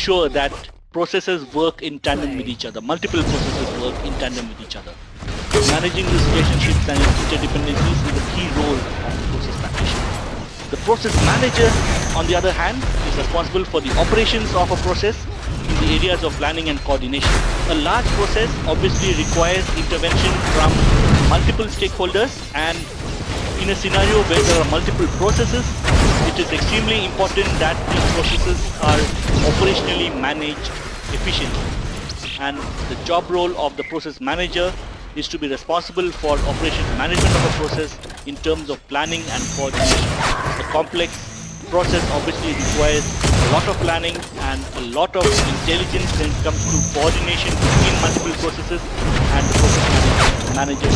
sure that processes work in tandem with each other. Multiple processes work in tandem with each other. Managing these relationships and interdependencies is a key role of the process practitioner. The process manager, on the other hand, is responsible for the operations of a process in the areas of planning and coordination. A large process obviously requires intervention from multiple stakeholders, and in a scenario where there are multiple processes, it is extremely important that these processes are operationally managed efficiently. And the job role of the process manager is to be responsible for operations management of a process in terms of planning and coordination. A complex process obviously requires a lot of planning and a lot of intelligence when it comes to coordination between multiple processes, and the process manager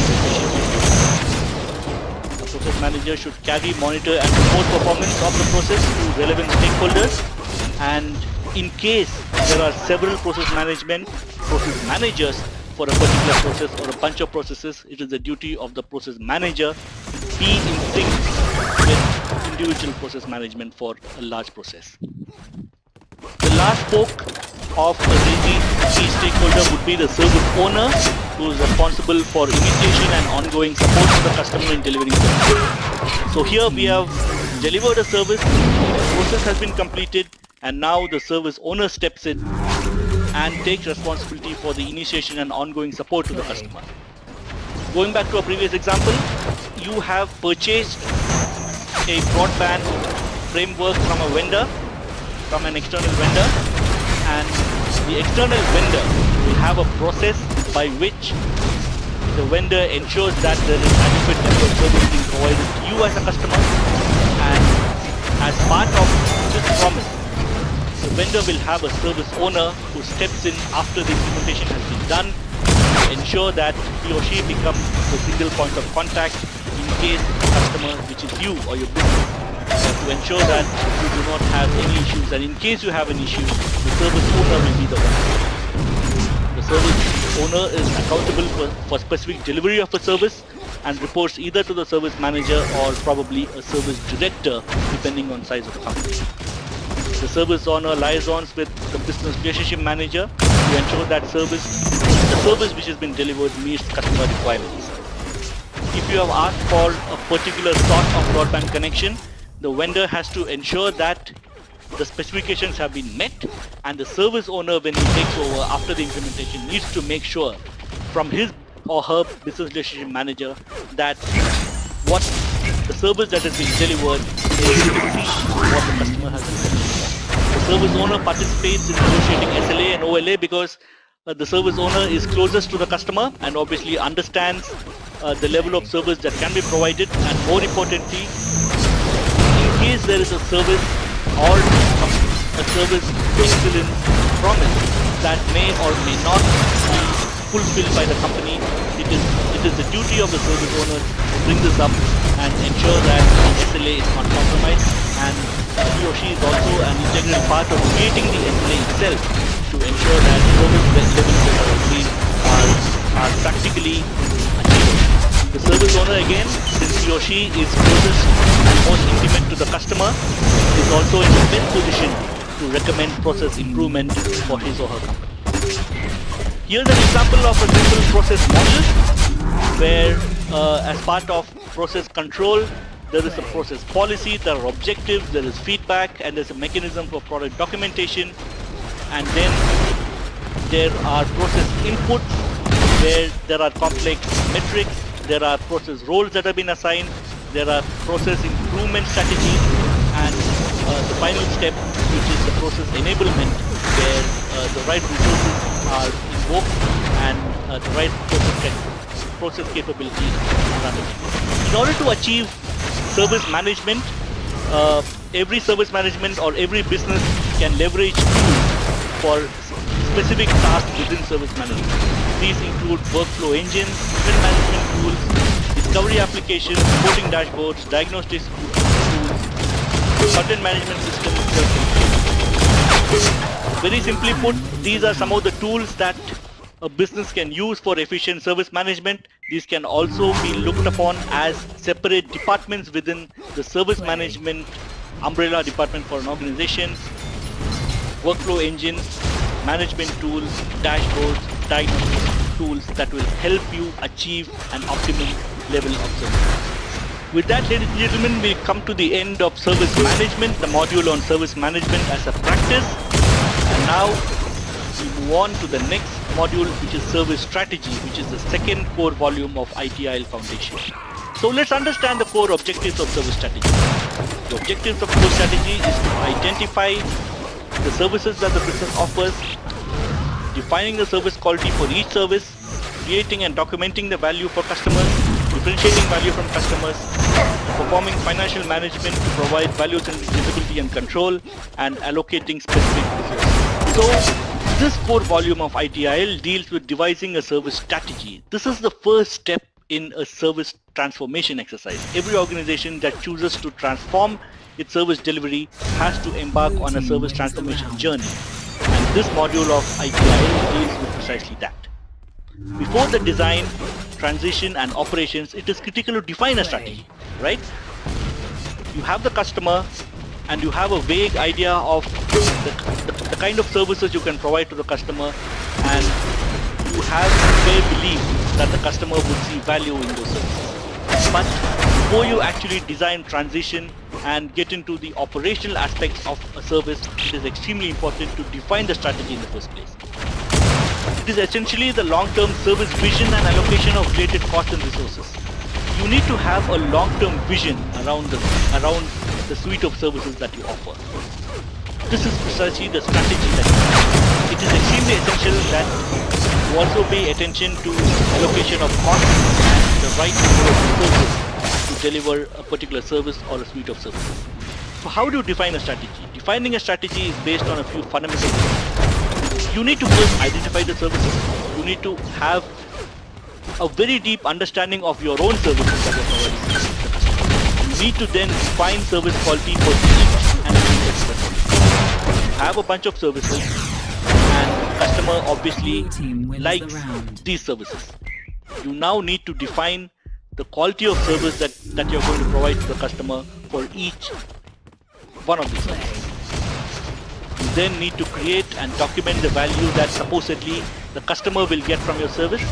The process manager should carry, monitor and report performance of the process to relevant stakeholders, and in case there are several process managers for a particular process or a bunch of processes, it is the duty of the process manager to be in sync with individual process management for a large process. The last spoke of a really key stakeholder would be the service owner, who is responsible for initiation and ongoing support to the customer in delivering service. So here we have delivered a service, the process has been completed, and now the service owner steps in and takes responsibility for the initiation and ongoing support to the customer. Going back to a previous example, you have purchased a broadband framework from a vendor, from an external vendor, and the external vendor will have a process by which the vendor ensures that there is adequate level of service being provided to you as a customer, and as part of this promise, the vendor will have a service owner who steps in after the implementation has been done to ensure that he or she becomes the single point of contact in case the customer, which is you or your business, to ensure that you do not have any issues, and in case you have an issue, the service owner will be the one. The service owner is accountable for specific delivery of a service and reports either to the service manager or probably a service director, depending on size of the company. The service owner liaisons with the business relationship manager to ensure that the service which has been delivered meets customer requirements. If you have asked for a particular sort of broadband connection, the vendor has to ensure that the specifications have been met, and the service owner, when he takes over after the implementation, needs to make sure from his or her business relationship manager that what the service that has been delivered is what the customer has been. The service owner participates in negotiating SLA and OLA because the service owner is closest to the customer and obviously understands the level of service that can be provided, and more importantly, in case there is a service or a service excellence promise that may or may not be fulfilled by the company, it is the duty of the service owner to bring this up and ensure that the SLA is not compromised, and he or she is also an integral part of creating the SLA itself to ensure that service levels that are agreed are practically achieved. The service owner, again, since he or she is closest and most intimate to the customer, is also in the best position to recommend process improvement for his or her company. Here's an example of a simple process model where as part of process control, there is a process policy, there are objectives, there is feedback, and there's a mechanism for product documentation, and then there are process inputs where there are complex metrics, there are process roles that have been assigned, there are process improvement strategies, and the final step, which is the process enablement, where the right resources are invoked and the right process capabilities are undertaken. In order to achieve service management, every service management or every business can leverage tools for specific tasks within service management. These include workflow engines, event management tools, discovery applications, reporting dashboards, diagnostic tools, content management systems. Very simply put, these are some of the tools that a business can use for efficient service management. These can also be looked upon as separate departments within the service management umbrella department for an organization. workflow engine, management tools, dashboards, diagnostic tools that will help you achieve an optimum level of service. With that, ladies and gentlemen, we come to the end of service management, the module on service management as a practice. And now we move on to the next module, which is service strategy, which is the second core volume of ITIL Foundation. So let's understand the core objectives of service strategy. The objectives of core strategy is to identify the services that the business offers, defining the service quality for each service, creating and documenting the value for customers, differentiating value from customers, performing financial management to provide value-centric visibility and control, and allocating specific resources. So this core volume of ITIL deals with devising a service strategy. This is the first step in a service transformation exercise. Every organization that chooses to transform its service delivery has to embark on a service transformation journey. And this module of ITIL deals with precisely that. Before the design, transition and operations, it is critical to define a strategy, right? You have the customer and you have a vague idea of the kind of services you can provide to the customer, and you have a fair belief that the customer would see value in those services. But before you actually design, transition and get into the operational aspects of a service, it is extremely important to define the strategy in the first place. It is essentially the long-term service vision and allocation of related costs and resources. You need to have a long-term vision around the suite of services that you offer. This is precisely the strategy that you have. It is extremely essential that you also pay attention to allocation of costs and the right number of resources to deliver a particular service or a suite of services. So how do you define a strategy? Defining a strategy is based on a few fundamental things. You need to first identify the services. You need to have a very deep understanding of your own services that you're providing to the customer. You need to then define service quality for each and every customer. You have a bunch of services and the customer obviously likes these services. You now need to define the quality of service that you're going to provide to the customer for each one of these services. You then need to create and document the value that supposedly the customer will get from your service,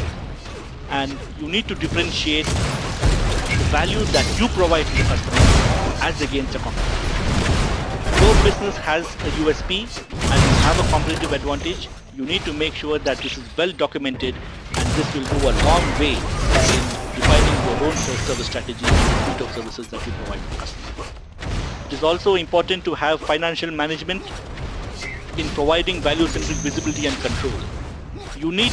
and you need to differentiate the value that you provide to the customer as against a competitor. Your business has a USP and you have a competitive advantage. You need to make sure that this is well documented, and this will go a long way in defining your own service strategy and the suite of services that you provide to the customer. It is also important to have financial management in providing value-centric visibility and control. You need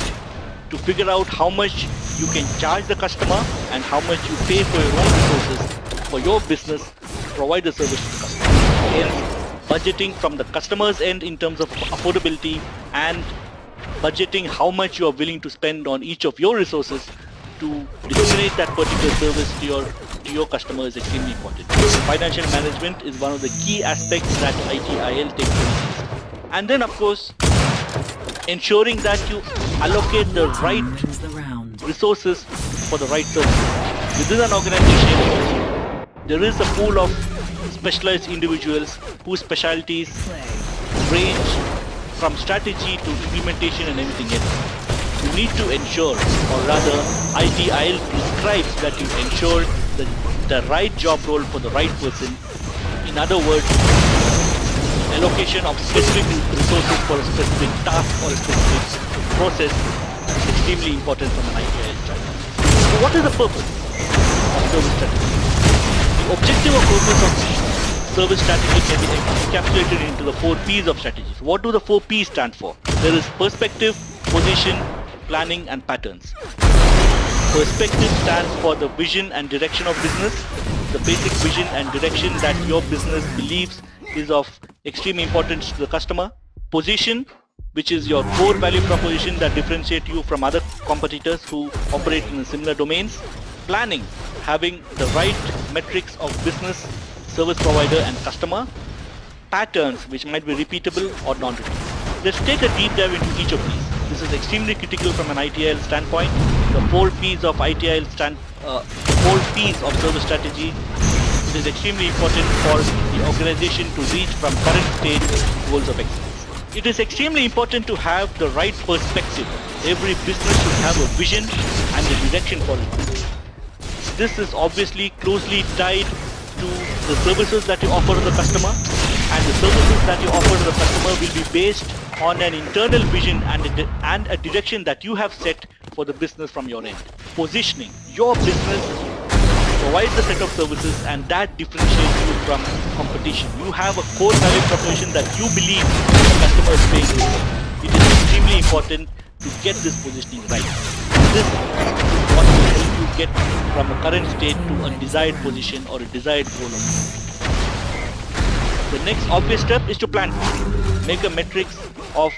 to figure out how much you can charge the customer and how much you pay for your own resources for your business to provide the service to the customer. Hence, budgeting from the customer's end in terms of affordability and budgeting how much you are willing to spend on each of your resources to disseminate that particular service to your customer is extremely important. Financial management is one of the key aspects that ITIL takes place. And then of course, ensuring that you allocate the right resources for the right service. Within an organization, there is a pool of specialized individuals whose specialties range from strategy to implementation and everything else. You need to ensure, or rather ITIL prescribes that you ensure the right job role for the right person. In other words, allocation of specific resources for a specific task or a specific process is extremely important from an ITIL strategy. So what is the purpose of service strategy? The objective or purpose of service strategy can be encapsulated into the 4 P's of strategies. What do the 4 P's stand for? There is perspective, position, planning and patterns. Perspective stands for the vision and direction of business, the basic vision and direction that your business believes is of extreme importance to the customer. Position, which is your core value proposition that differentiates you from other competitors who operate in similar domains. Planning, having the right metrics of business, service provider and customer. Patterns, which might be repeatable or non-repeatable. Let's take a deep dive into each of these. This is extremely critical from an ITIL standpoint. The 4 P's of ITIL the 4 P's of service strategy. It is extremely important for the organization to reach from current state goals of excellence. It is extremely important to have the right perspective. Every business should have a vision and a direction for it. This is obviously closely tied to the services that you offer to the customer, and the services that you offer to the customer will be based on an internal vision and a direction that you have set for the business from your end. Positioning. Your business provides a set of services and that differentiates you from competition. You have a core value proposition that you believe the customer is paying you for. It is extremely important to get this positioning right. This is what will help you get from a current state to a desired position or a desired goal of yours. The next obvious step is to plan. Make a matrix of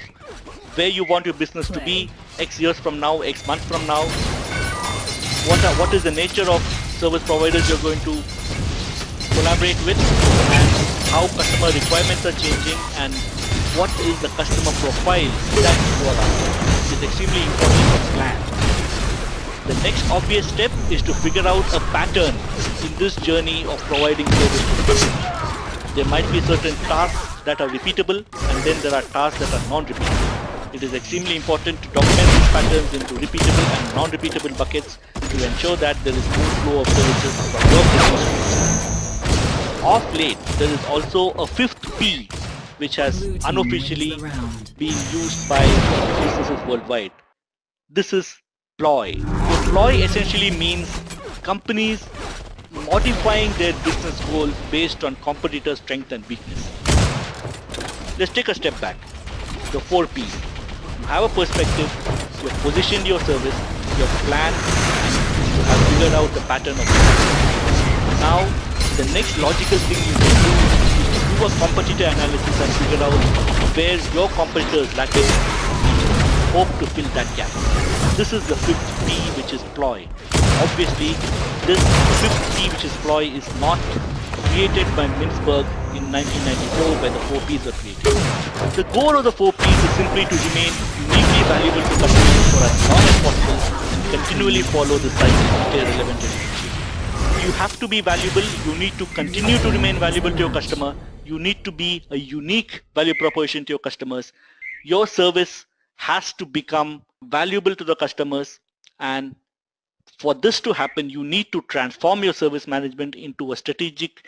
where you want your business to be X years from now, X months from now. What is the nature of service providers you're going to collaborate with, and how customer requirements are changing, and what is the customer profile that you are after. It is extremely important to plan. The next obvious step is to figure out a pattern in this journey of providing service to the customer. There might be certain tasks that are repeatable, and then there are tasks that are non-repeatable. It is extremely important to document these patterns into repeatable and non-repeatable buckets to ensure that there is smooth flow of services from your business. Of late, there is also a fifth P which has unofficially been used by businesses worldwide. This is ploy. So ploy essentially means companies modifying their business goals based on competitors' strength and weakness. Let's take a step back. The 4 P's. You have a perspective, you have positioned your service, you have planned, and you have figured out the pattern of it. Now, the next logical thing you can do is to do a competitor analysis and figure out where your competitors lack it and hope to fill that gap. This is the 5th P, which is ploy. Obviously, this 5th P, which is ploy, is not created by Mintzberg in 1994 when the 4 Ps were created. The goal of the 4 Ps is simply to remain uniquely valuable to customers for as long as possible and continually follow the cycle to stay relevant and efficient. You have to be valuable, you need to continue to remain valuable to your customer, you need to be a unique value proposition to your customers. Your service has to become valuable to the customers, and for this to happen, you need to transform your service management into a strategic